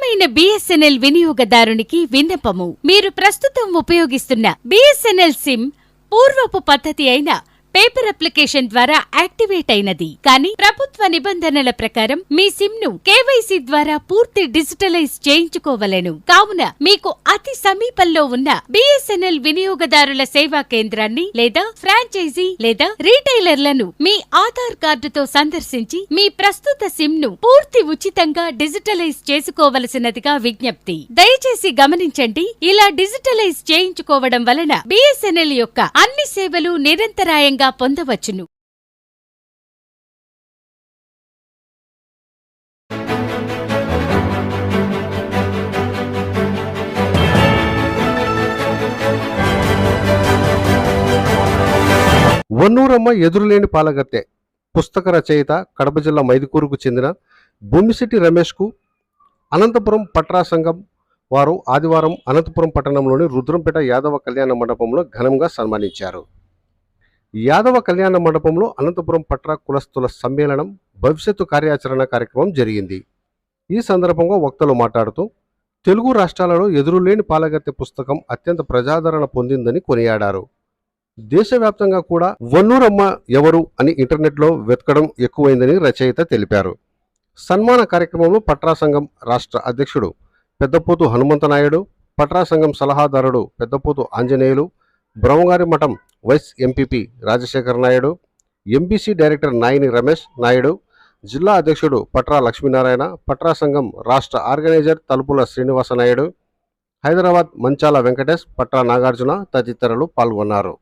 నిజమైన బిఎస్ఎన్ఎల్ వినియోగదారునికి విన్నపము. మీరు ప్రస్తుతం ఉపయోగిస్తున్న బిఎస్ఎన్ఎల్ సిమ్ పూర్వపు పద్ధతి అయిన పేపర్ అప్లికేషన్ ద్వారా యాక్టివేట్ అయినది. కానీ ప్రభుత్వ నిబంధనల ప్రకారం మీ సిమ్ ను కేవైసీ ద్వారా పూర్తి డిజిటలైజ్ చేయించుకోవలెను. కావున మీకు అతి సమీపంలో ఉన్న బిఎస్ఎన్ఎల్ వినియోగదారుల సేవా కేంద్రాన్ని లేదా ఫ్రాంచైజీ లేదా రీటైలర్లను మీ ఆధార్ కార్డుతో సందర్శించి మీ ప్రస్తుత సిమ్ ను పూర్తి ఉచితంగా డిజిటలైజ్ చేసుకోవలసినదిగా విజ్ఞప్తి. దయచేసి గమనించండి, ఇలా డిజిటలైజ్ చేయించుకోవడం వలన బిఎస్ఎన్ఎల్ యొక్క అన్ని సేవలు నిరంతరాయంగా పొందవచ్చును. వన్నూరమ్మ ఎదురులేని పాలగత్తె పుస్తక రచయిత కడప జిల్లా మైదుకూరుకు చెందిన బొమ్మిశెట్టి రమేష్కు అనంతపురం పట్రా సంఘం వారు ఆదివారం అనంతపురం పట్టణంలోని రుద్రంపేట యాదవ కళ్యాణ మండపంలో ఘనంగా సన్మానించారు. యాదవ కళ్యాణ మండపంలో అనంతపురం పట్రా కులస్తుల సమ్మేళనం భవిష్యత్తు కార్యాచరణ కార్యక్రమం జరిగింది. ఈ సందర్భంగా వక్తలు మాట్లాడుతూ తెలుగు రాష్ట్రాలలో ఎదురులేని పాలగత్తె పుస్తకం అత్యంత ప్రజాదరణ పొందిందని కొనియాడారు. దేశవ్యాప్తంగా కూడా వన్నూరమ్మ ఎవరు అని ఇంటర్నెట్లో వెతకడం ఎక్కువైందని రచయిత తెలిపారు. సన్మాన కార్యక్రమంలో పట్రా సంఘం రాష్ట్ర అధ్యక్షుడు పెద్దపోతు హనుమంతనాయుడు, పట్రా సంఘం సలహాదారుడు Peddapothu Anjaneyulu, Brahmagari Matham vice MPP Rajasekhara Naidu, MBC director Naini Ramesh Naidu, జిల్లా అధ్యక్షుడు పట్రా లక్ష్మీనారాయణ, పట్రా సంఘం రాష్ట్ర ఆర్గనైజర్ తలుపుల శ్రీనివాస నాయుడు, హైదరాబాద్ మంచాల వెంకటేష్, పట్రా నాగార్జున తదితరులు పాల్గొన్నారు.